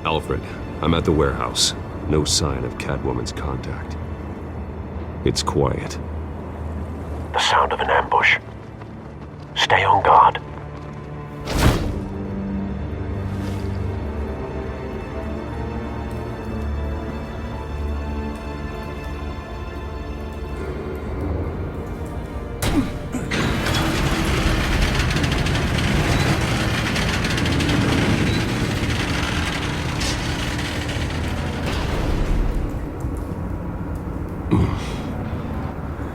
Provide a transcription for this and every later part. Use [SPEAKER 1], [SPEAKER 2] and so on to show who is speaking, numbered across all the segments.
[SPEAKER 1] Alfred, I'm at the warehouse. No sign of Catwoman's contact. It's quiet.
[SPEAKER 2] The sound of an ambush. Stay on guard.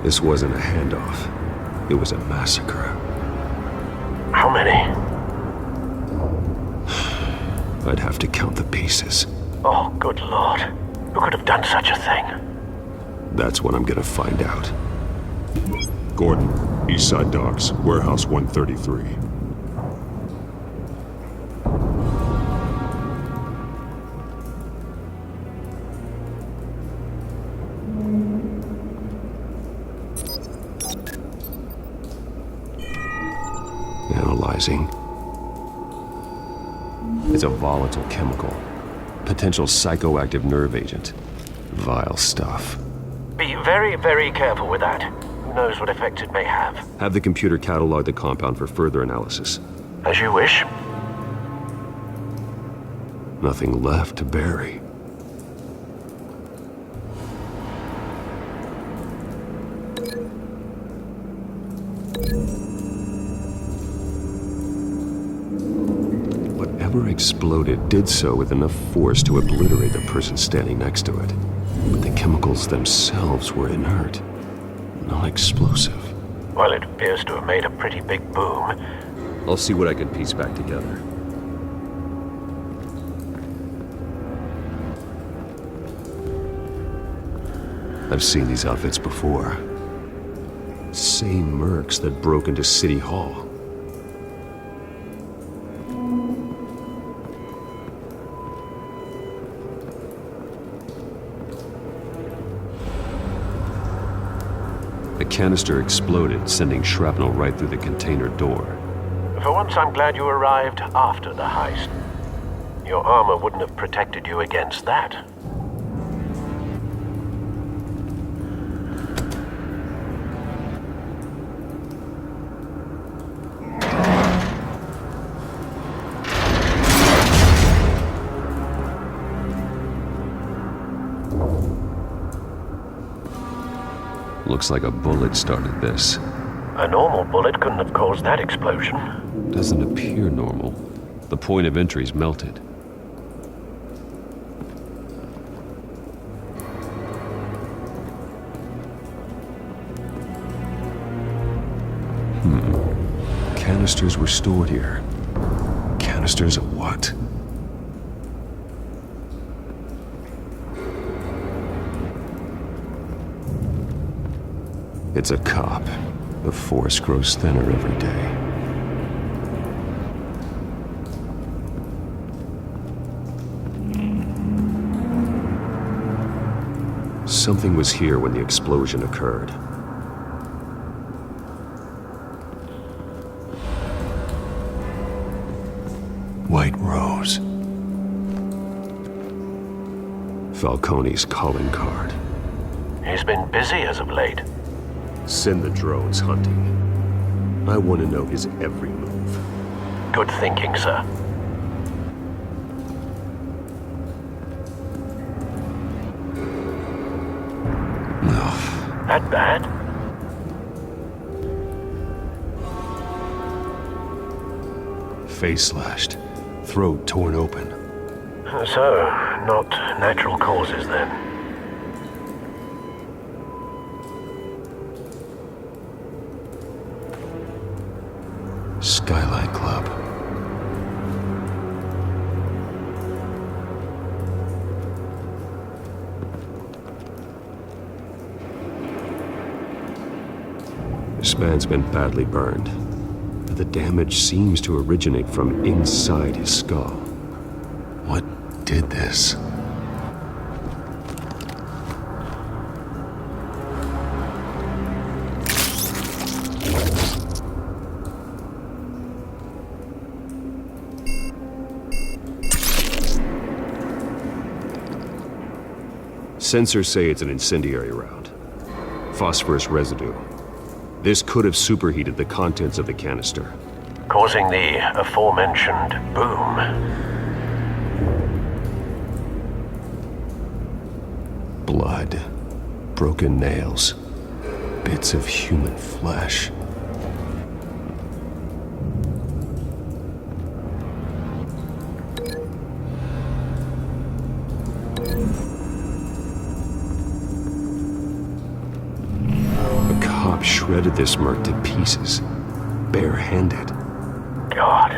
[SPEAKER 1] This wasn't a handoff. It was a massacre.
[SPEAKER 2] How many?
[SPEAKER 1] I'd have to count the pieces.
[SPEAKER 2] Oh, good Lord. Who could have done such a thing?
[SPEAKER 1] That's what I'm gonna find out.
[SPEAKER 3] Gordon, Eastside Docks, Warehouse 133.
[SPEAKER 1] Analyzing. It's a volatile chemical. Potential psychoactive nerve agent. Vile stuff.
[SPEAKER 2] Be very, very careful with that. Who knows what effects it may have.
[SPEAKER 1] Have the computer catalog the compound for further analysis.
[SPEAKER 2] As you wish.
[SPEAKER 1] Nothing left to bury. Whatever exploded did so with enough force to obliterate the person standing next to it. But the chemicals themselves were inert, not explosive.
[SPEAKER 2] Well, it appears to have made a pretty big boom.
[SPEAKER 1] I'll see what I can piece back together. I've seen these outfits before. Same mercs that broke into City Hall. The canister exploded, sending shrapnel right through the container door.
[SPEAKER 2] For once, I'm glad you arrived after the heist. Your armor wouldn't have protected you against that.
[SPEAKER 1] Looks like a bullet started this.
[SPEAKER 2] A normal bullet couldn't have caused that explosion.
[SPEAKER 1] Doesn't appear normal. The point of entry's melted. Canisters were stored here. Canisters of what? It's a cop. The force grows thinner every day. Something was here when the explosion occurred. White Rose. Falcone's calling card.
[SPEAKER 2] He's been busy as of late.
[SPEAKER 1] Send the drones hunting. I want to know his every move.
[SPEAKER 2] Good thinking, sir.
[SPEAKER 1] Ugh.
[SPEAKER 2] That bad?
[SPEAKER 1] Face slashed. Throat torn open.
[SPEAKER 2] So, not natural causes then.
[SPEAKER 1] Skylight Club. This man's been badly burned. But the damage seems to originate from inside his skull. What did this? Sensors say it's an incendiary round. Phosphorus residue. This could have superheated the contents of the canister,
[SPEAKER 2] causing the aforementioned boom.
[SPEAKER 1] Blood, broken nails, bits of human flesh. A cop shredded this merc to pieces, barehanded.
[SPEAKER 2] God,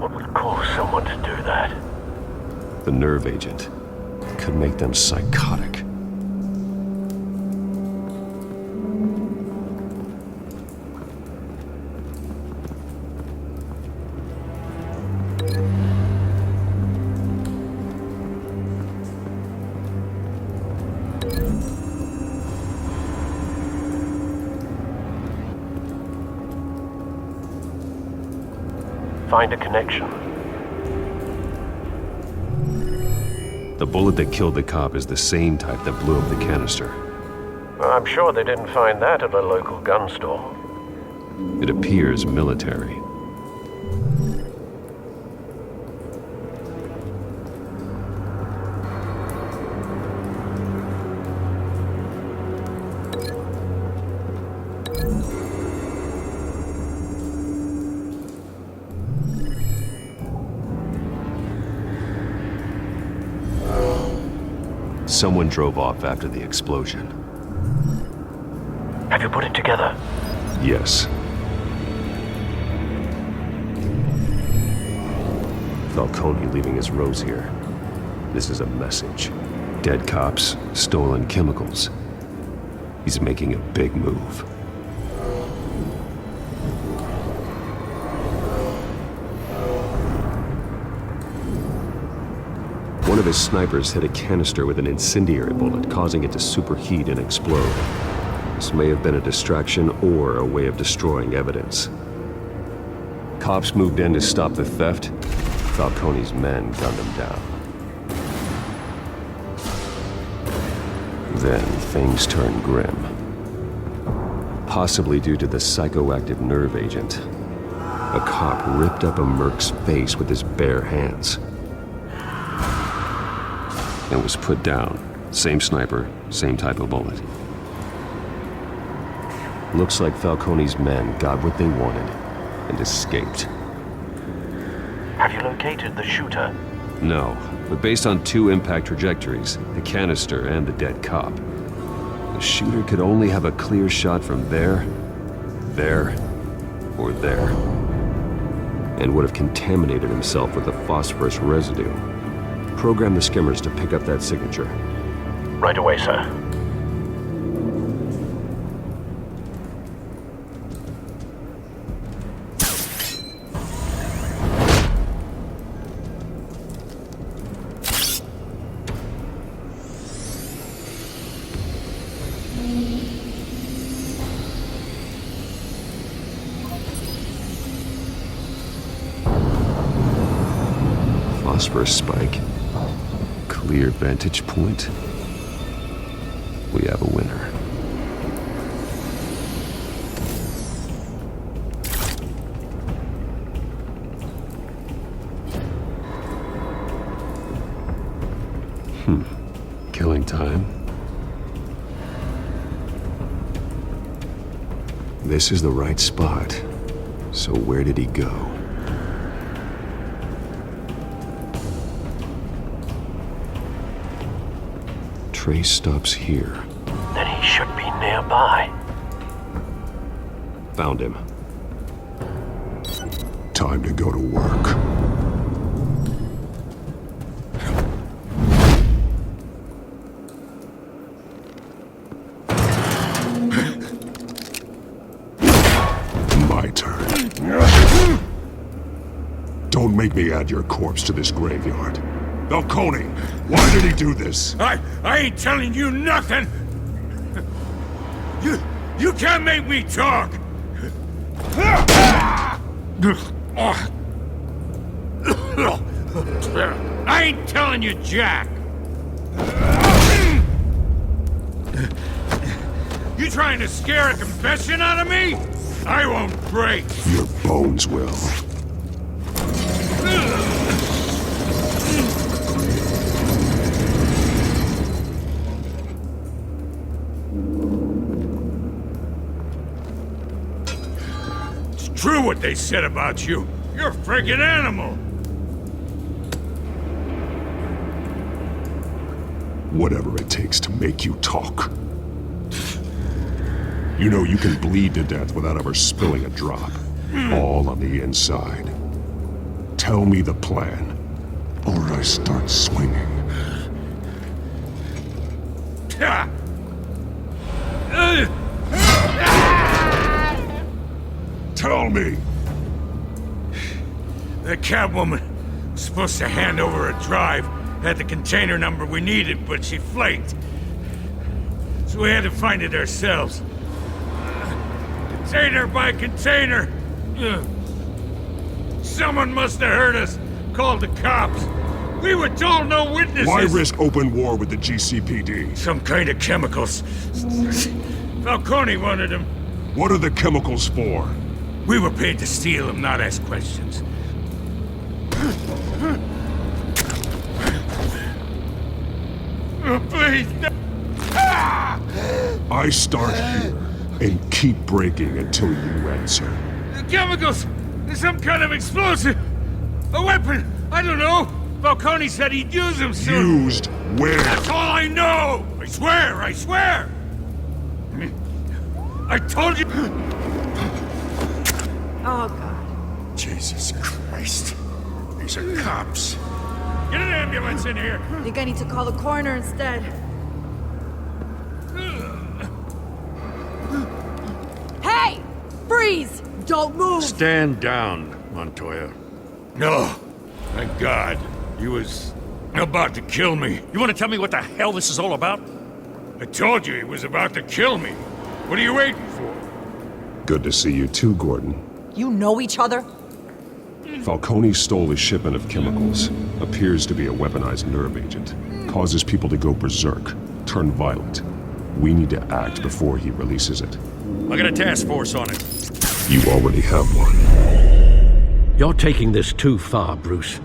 [SPEAKER 2] what would cause someone to do that?
[SPEAKER 1] The nerve agent could make them psychotic.
[SPEAKER 2] Find a connection.
[SPEAKER 1] The bullet that killed the cop is the same type that blew up the canister.
[SPEAKER 2] I'm sure they didn't find that at a local gun store.
[SPEAKER 1] It appears military. Someone drove off after the explosion.
[SPEAKER 2] Have you put it together?
[SPEAKER 1] Yes. Falcone leaving his rose here. This is a message. Dead cops, stolen chemicals. He's making a big move. One of his snipers hit a canister with an incendiary bullet, causing it to superheat and explode. This may have been a distraction or a way of destroying evidence. Cops moved in to stop the theft. Falcone's men gunned him down. Then things turned grim. Possibly due to the psychoactive nerve agent. A cop ripped up a merc's face with his bare hands and was put down. Same sniper, same type of bullet. Looks like Falcone's men got what they wanted and escaped.
[SPEAKER 2] Have you located the shooter?
[SPEAKER 1] No, but based on two impact trajectories, the canister and the dead cop, the shooter could only have a clear shot from there, or there, and would have contaminated himself with the phosphorus residue. Program the skimmers to pick up that signature.
[SPEAKER 2] Right away, sir.
[SPEAKER 1] Phosphorus spike. Clear vantage point. We have a winner. Killing time. This is the right spot. So where did he go? Trace stops here.
[SPEAKER 2] Then he should be nearby.
[SPEAKER 1] Found him.
[SPEAKER 3] Time to go to work. My turn. Don't make me add your corpse to this graveyard. Falcone, why did he do this?
[SPEAKER 4] I ain't telling you nothing! You can't make me talk! I ain't telling you, Jack! You trying to scare a confession out of me? I won't break.
[SPEAKER 3] Your bones will.
[SPEAKER 4] It's true what they said about you. You're a friggin' animal.
[SPEAKER 3] Whatever it takes to make you talk. You know you can bleed to death without ever spilling a drop. All on the inside. Tell me the plan, or I start swinging. Tell me!
[SPEAKER 4] The cabwoman was supposed to hand over a drive. Had the container number we needed, but she flaked. So we had to find it ourselves. Container by container. Someone must have heard us. Called the cops. We were told no witnesses.
[SPEAKER 3] Why risk open war with the GCPD?
[SPEAKER 4] Some kind of chemicals. Falcone wanted them.
[SPEAKER 3] What are the chemicals for?
[SPEAKER 4] We were paid to steal them, not ask questions. Please, no.
[SPEAKER 3] I start here and keep breaking until you answer.
[SPEAKER 4] The chemicals! There's some kind of explosive! A weapon! I don't know! Falcone said he'd use them soon!
[SPEAKER 3] Used where?
[SPEAKER 4] That's all I know! I swear! I swear! I told you!
[SPEAKER 5] Oh, God.
[SPEAKER 3] Jesus Christ. These are cops.
[SPEAKER 4] Get an ambulance in here!
[SPEAKER 5] I think I need to call the coroner instead. Hey! Freeze! Don't move!
[SPEAKER 6] Stand down, Montoya.
[SPEAKER 4] No. Thank God. He was about to kill me.
[SPEAKER 6] You want to tell me what the hell this is all about?
[SPEAKER 4] I told you he was about to kill me. What are you waiting for?
[SPEAKER 3] Good to see you too, Gordon.
[SPEAKER 5] You know each other?
[SPEAKER 3] Falcone stole a shipment of chemicals. Appears to be a weaponized nerve agent. Causes people to go berserk, turn violent. We need to act before he releases it.
[SPEAKER 6] I got a task force on it.
[SPEAKER 3] You already have one.
[SPEAKER 7] You're taking this too far, Bruce.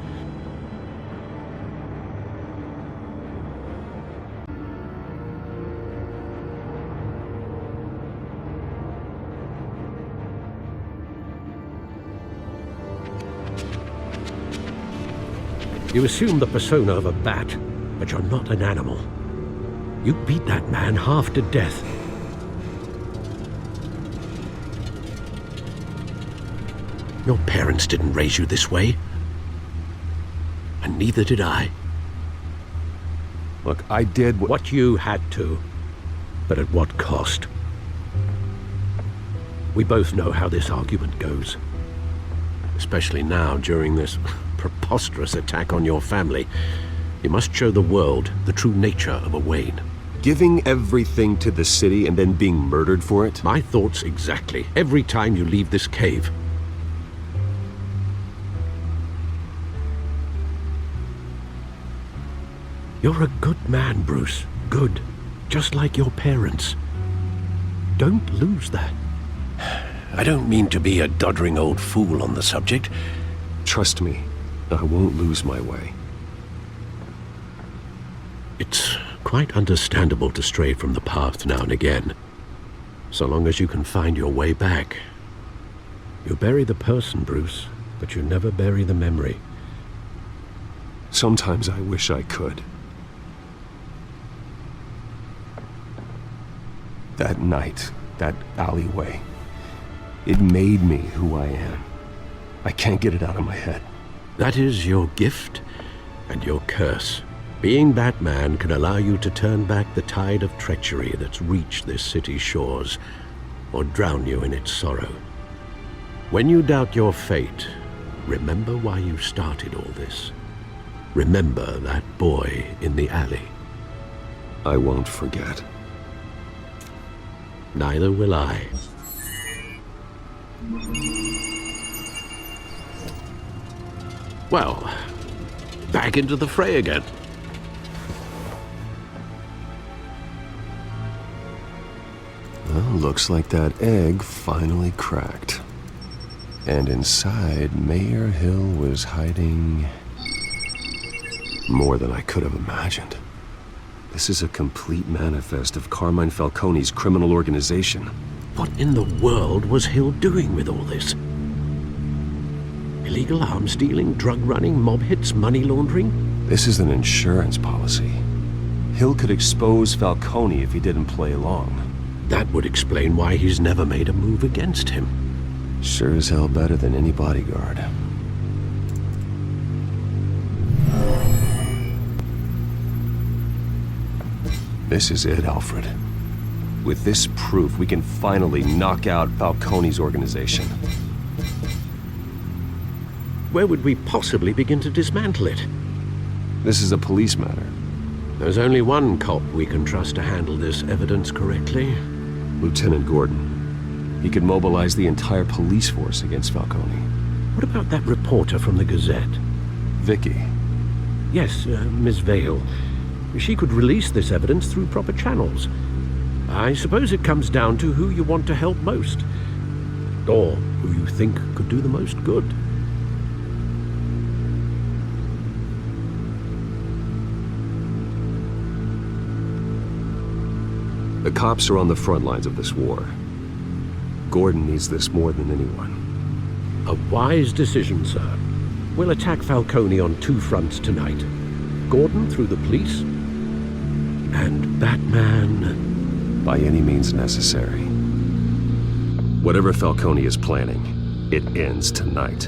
[SPEAKER 7] You assume the persona of a bat, but you're not an animal. You beat that man half to death. Your parents didn't raise you this way. And neither did I.
[SPEAKER 1] Look, I did
[SPEAKER 7] What you had to, but at what cost? We both know how this argument goes. Especially now, during this preposterous attack on your family. You must show the world the true nature of a Wayne.
[SPEAKER 1] Giving everything to the city and then being murdered for it?
[SPEAKER 7] My thoughts exactly. Every time you leave this cave. You're a good man, Bruce. Good. Just like your parents. Don't lose that. I don't mean to be a doddering old fool on the subject.
[SPEAKER 1] Trust me, I won't lose my way.
[SPEAKER 7] It's quite understandable to stray from the path now and again, so long as you can find your way back. You bury the person, Bruce, but you never bury the memory.
[SPEAKER 1] Sometimes I wish I could. That night, that alleyway, it made me who I am. I can't get it out of my head.
[SPEAKER 7] That is your gift and your curse. Being Batman can allow you to turn back the tide of treachery that's reached this city's shores, or drown you in its sorrow. When you doubt your fate, remember why you started all this. Remember that boy in the alley.
[SPEAKER 1] I won't forget.
[SPEAKER 7] Neither will I. Well, back into the fray again.
[SPEAKER 1] Looks like that egg finally cracked. And inside, Mayor Hill was hiding more than I could have imagined. This is a complete manifest of Carmine Falcone's criminal organization.
[SPEAKER 7] What in the world was Hill doing with all this? Illegal arms dealing, drug running, mob hits, money laundering?
[SPEAKER 1] This is an insurance policy. Hill could expose Falcone if he didn't play along.
[SPEAKER 7] That would explain why he's never made a move against him.
[SPEAKER 1] Sure as hell better than any bodyguard. This is it, Alfred. With this proof, we can finally knock out Falcone's organization.
[SPEAKER 7] Where would we possibly begin to dismantle it?
[SPEAKER 1] This is a police matter.
[SPEAKER 7] There's only one cop we can trust to handle this evidence correctly.
[SPEAKER 1] Lieutenant Gordon. He could mobilize the entire police force against Falcone.
[SPEAKER 7] What about that reporter from the Gazette?
[SPEAKER 1] Vicky.
[SPEAKER 7] Yes, Miss Vale. She could release this evidence through proper channels. I suppose it comes down to who you want to help most. Or who you think could do the most good.
[SPEAKER 1] The cops are on the front lines of this war. Gordon needs this more than anyone.
[SPEAKER 7] A wise decision, sir. We'll attack Falcone on two fronts tonight. Gordon through the police, and Batman...
[SPEAKER 1] by any means necessary. Whatever Falcone is planning, it ends tonight.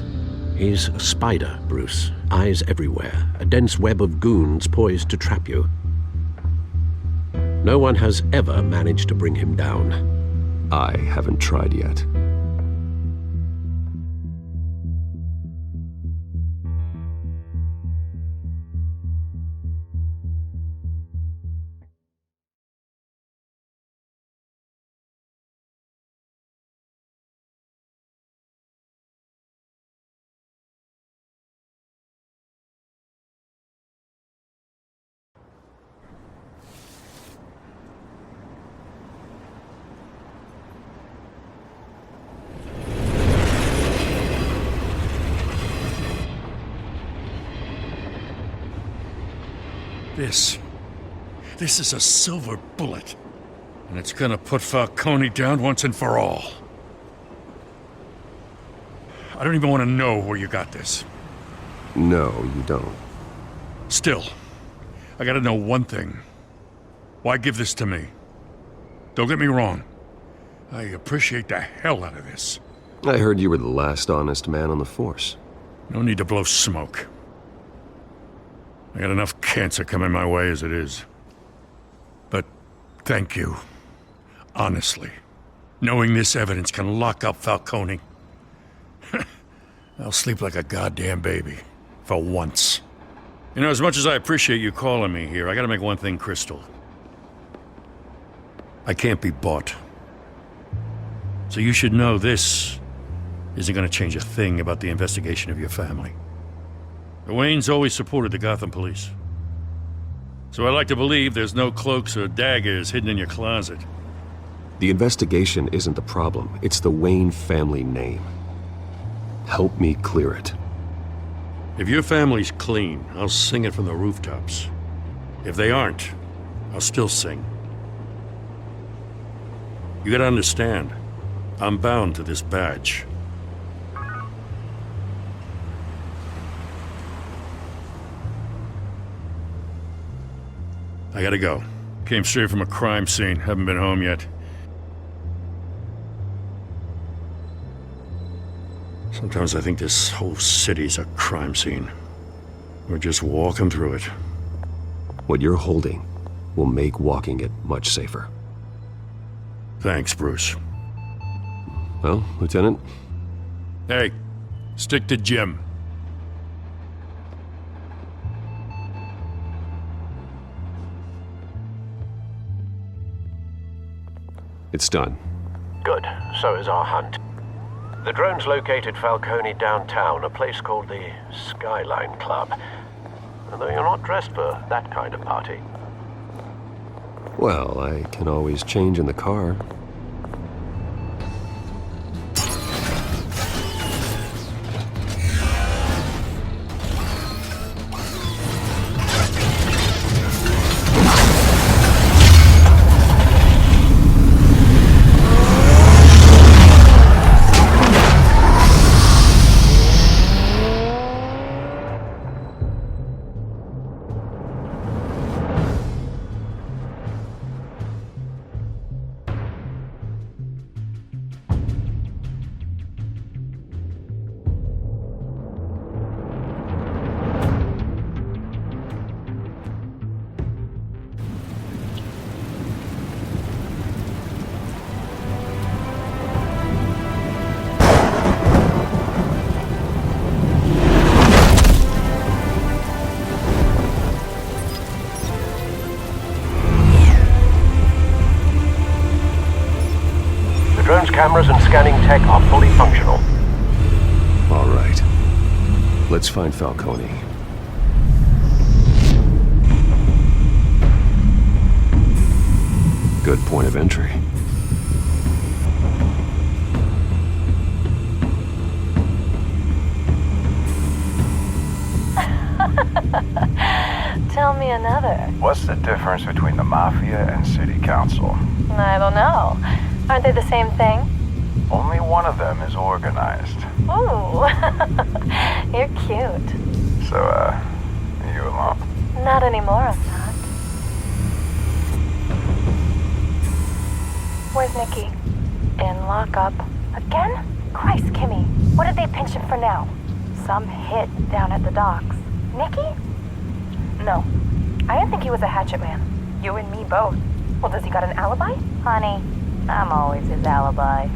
[SPEAKER 7] He's a spider, Bruce. Eyes everywhere. A dense web of goons poised to trap you. No one has ever managed to bring him down.
[SPEAKER 1] I haven't tried yet.
[SPEAKER 6] This is a silver bullet. And it's gonna put Falcone down once and for all. I don't even want to know where you got this.
[SPEAKER 1] No, you don't.
[SPEAKER 6] Still, I gotta know one thing. Why give this to me? Don't get me wrong. I appreciate the hell out of this.
[SPEAKER 1] I heard you were the last honest man on the force.
[SPEAKER 6] No need to blow smoke. I got enough cancer coming my way as it is. But thank you. Honestly. Knowing this evidence can lock up Falcone. I'll sleep like a goddamn baby. For once. You know, as much as I appreciate you calling me here, I gotta make one thing crystal. I can't be bought. So you should know this isn't gonna change a thing about the investigation of your family. The Waynes always supported the Gotham police. So I like to believe there's no cloaks or daggers hidden in your closet.
[SPEAKER 1] The investigation isn't the problem. It's the Wayne family name. Help me clear it.
[SPEAKER 6] If your family's clean, I'll sing it from the rooftops. If they aren't, I'll still sing. You gotta understand, I'm bound to this badge. I gotta go. Came straight from a crime scene, haven't been home yet. Sometimes I think this whole city's a crime scene. We're just walking through it.
[SPEAKER 1] What you're holding will make walking it much safer.
[SPEAKER 6] Thanks, Bruce.
[SPEAKER 1] Well, Lieutenant?
[SPEAKER 6] Hey, stick to Jim.
[SPEAKER 1] It's done.
[SPEAKER 2] Good. So is our hunt. The drones located Falcone downtown, a place called the Skyline Club. Although you're not dressed for that kind of party.
[SPEAKER 1] Well, I can always change in the car.
[SPEAKER 2] cameras and scanning tech are fully functional.
[SPEAKER 1] All right. Let's find Falcone. Good point of entry.
[SPEAKER 8] Tell me another.
[SPEAKER 9] What's the difference between the Mafia and City Council?
[SPEAKER 8] I don't know. Aren't they the same thing?
[SPEAKER 9] Only one of them is organized.
[SPEAKER 8] Ooh, you're cute.
[SPEAKER 9] So, are you alone?
[SPEAKER 8] Not anymore, I'm not. Where's Nicky? In lockup. Again? Christ, Kimmy. What did they pinch him for now? Some hit down at the docks. Nicky? No. I didn't think he was a hatchet man. You and me both. Well, does he got an alibi? Honey, I'm always his alibi.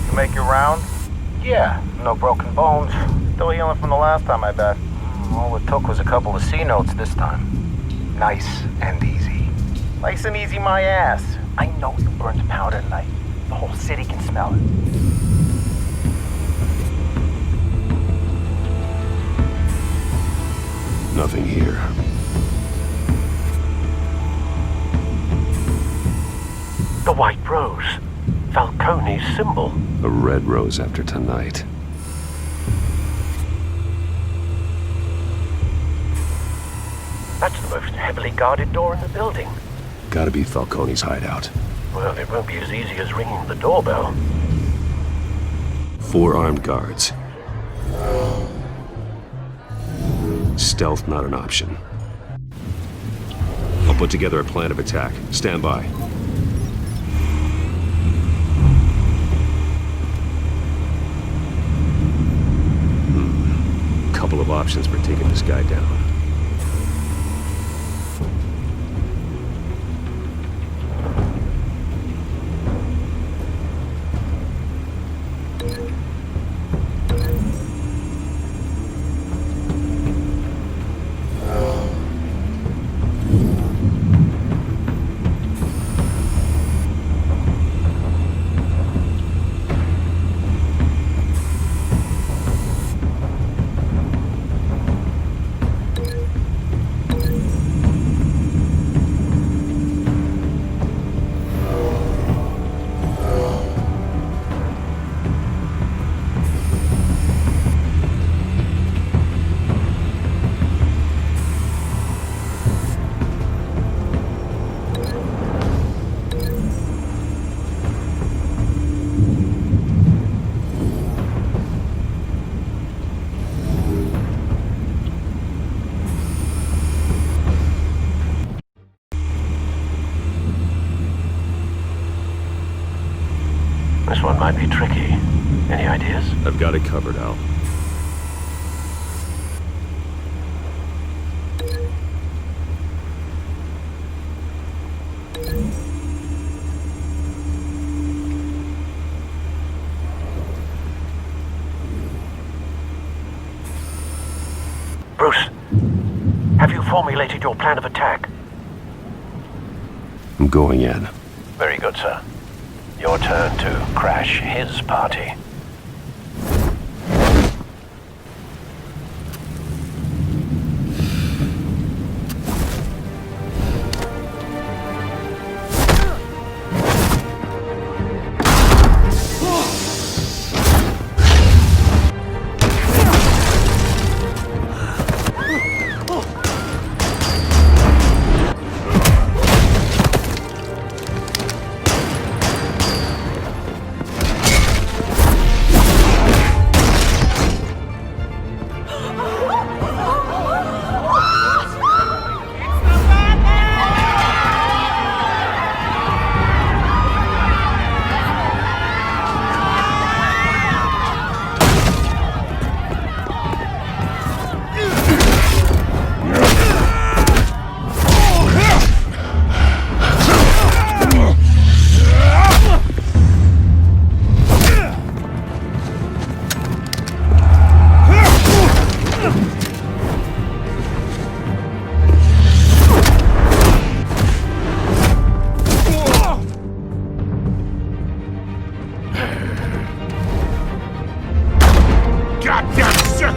[SPEAKER 9] You make your round?
[SPEAKER 10] Yeah, no broken bones. Still healing from the last time, I bet. All it took was a couple of C notes this time. Nice and easy. Nice and easy my ass. I know you burned powder tonight. The whole city can smell it.
[SPEAKER 1] Nothing here.
[SPEAKER 2] The White Rose. Falcone's symbol.
[SPEAKER 1] A red rose after tonight.
[SPEAKER 2] That's the most heavily guarded door in the building.
[SPEAKER 1] Gotta be Falcone's hideout.
[SPEAKER 2] Well, it won't be as easy as ringing the doorbell.
[SPEAKER 1] 4 armed guards. Stealth not an option. I'll put together a plan of attack. Stand by. Couple of options for taking this guy down.
[SPEAKER 2] This one might be tricky. Any ideas?
[SPEAKER 1] I've got it covered, Al.
[SPEAKER 2] Bruce, have you formulated your plan of attack?
[SPEAKER 1] I'm going in.
[SPEAKER 2] Very good, sir. Your turn to crash his party.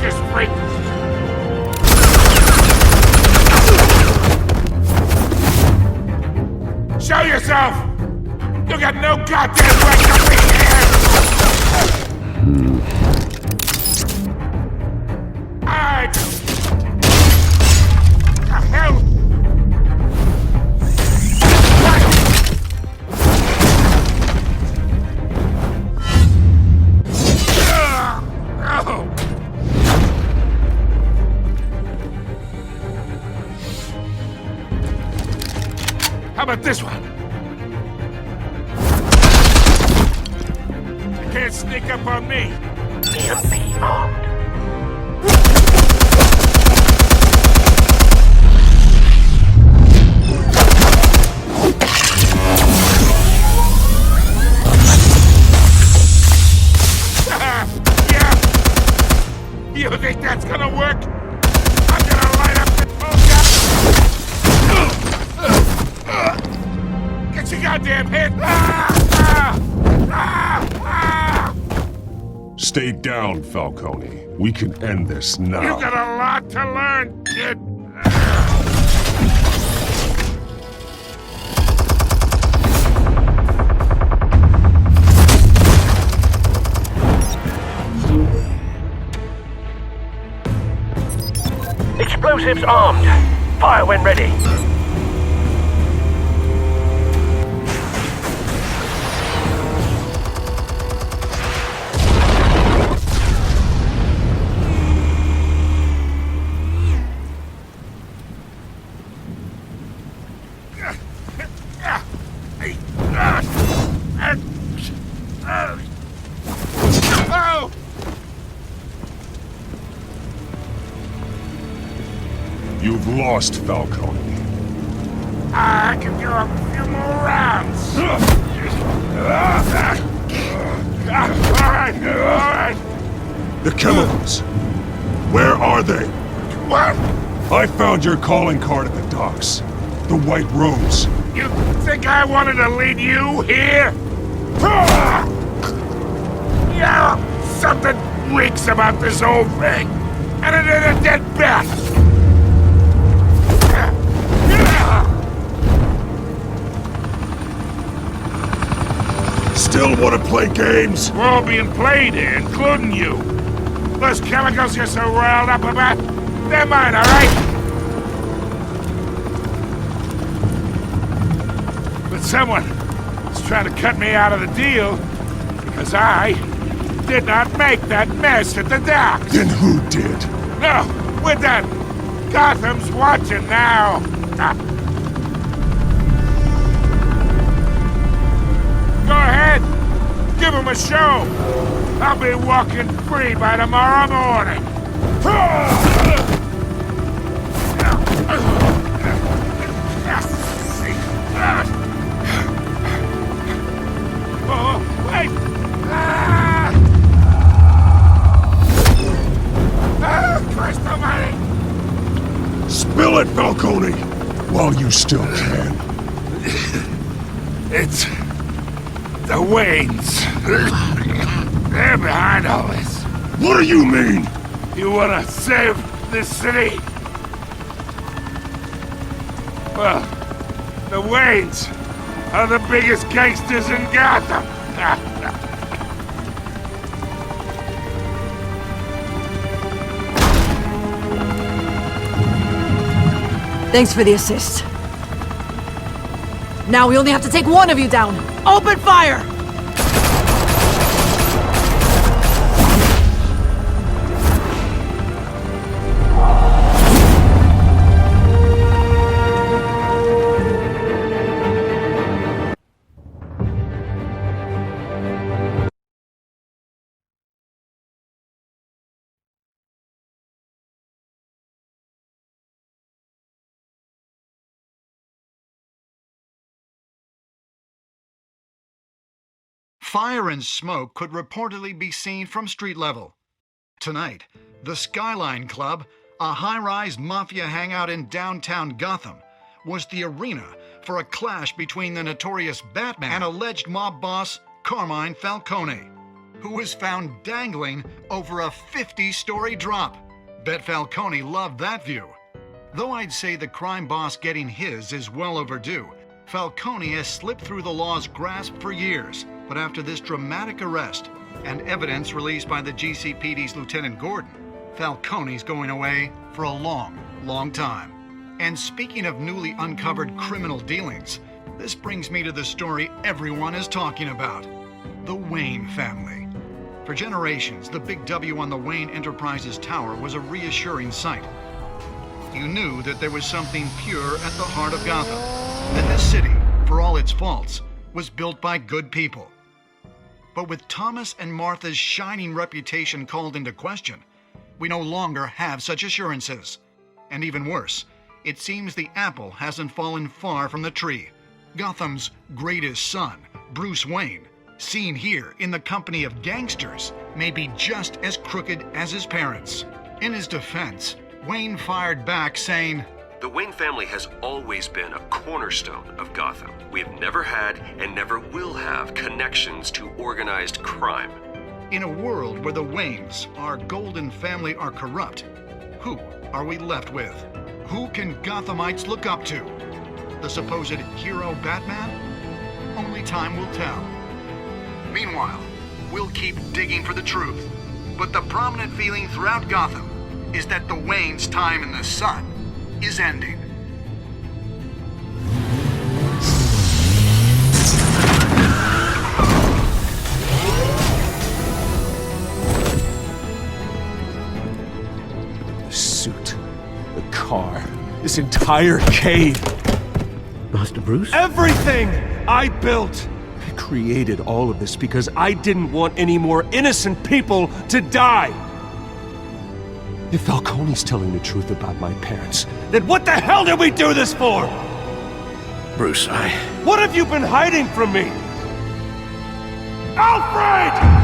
[SPEAKER 4] this freak! Show yourself! You got no goddamn right to be here! Alright! The hell? How about this one? You can't sneak up on me.
[SPEAKER 2] EMP armed.
[SPEAKER 4] Yeah. You think that's gonna work? I'm gonna light up the Get your goddamn head!
[SPEAKER 3] Stay down, Falcone. We can end this now.
[SPEAKER 4] You got a lot to learn, kid.
[SPEAKER 2] Explosives armed. Fire when ready.
[SPEAKER 3] You've lost, Falcone.
[SPEAKER 4] I can do a few more rounds. All right.
[SPEAKER 3] The chemicals. Where are they?
[SPEAKER 4] What?
[SPEAKER 3] I found your calling card at the docks. The White Rose.
[SPEAKER 4] You think I wanted to lead you here? Yeah, something reeks about this whole thing. And it is a dead bat.
[SPEAKER 3] Still want to play games?
[SPEAKER 4] We're all being played here, including you. Those chemicals you're so riled up about, they're mine, all right? But someone is trying to cut me out of the deal because I did not make that mess at the docks.
[SPEAKER 3] Then who did?
[SPEAKER 4] No, we're done. Gotham's watching now. Go ahead. Give him a show. I'll be walking free by tomorrow morning. Oh, wait! Christ almighty!
[SPEAKER 3] Spill it, Falcone, while you still can.
[SPEAKER 4] It's the Waynes. They're behind all this.
[SPEAKER 3] What do you mean?
[SPEAKER 4] You wanna save this city? Well, the Waynes are the biggest gangsters in Gotham.
[SPEAKER 5] Thanks for the assist. Now we only have to take one of you down. Open fire!
[SPEAKER 11] Fire and smoke could reportedly be seen from street level. Tonight, the Skyline Club, a high-rise mafia hangout in downtown Gotham, was the arena for a clash between the notorious Batman and alleged mob boss Carmine Falcone. who was found dangling over a 50-story drop. Bet Falcone loved that view. Though I'd say the crime boss getting his is well overdue, Falcone has slipped through the law's grasp for years. But after this dramatic arrest and evidence released by the GCPD's Lieutenant Gordon, Falcone's going away for a long, long time. And speaking of newly uncovered criminal dealings, this brings me to the story everyone is talking about: the Wayne family. For generations, the big W on the Wayne Enterprises tower was a reassuring sight. You knew that there was something pure at the heart of Gotham, that this city, for all its faults, was built by good people. But with Thomas and Martha's shining reputation called into question, we no longer have such assurances. And even worse, it seems the apple hasn't fallen far from the tree. Gotham's greatest son, Bruce Wayne, seen here in the company of gangsters, may be just as crooked as his parents. In his defense, Wayne fired back saying,
[SPEAKER 1] "The Wayne family has always been a cornerstone of Gotham. We have never had and never will have connections to organized crime."
[SPEAKER 11] In a world where the Waynes, our golden family, are corrupt, who are we left with? Who can Gothamites look up to? The supposed hero Batman? Only time will tell. Meanwhile, we'll keep digging for the truth. But the prominent feeling throughout Gotham is that the Waynes' time in the sun is ending.
[SPEAKER 12] The suit, the car, this entire cave.
[SPEAKER 7] Master Bruce?
[SPEAKER 12] Everything I built! I created all of this because I didn't want any more innocent people to die! If Falcone's telling the truth about my parents, then what the hell did we do this for?
[SPEAKER 7] Bruce,
[SPEAKER 12] What have you been hiding from me? Alfred!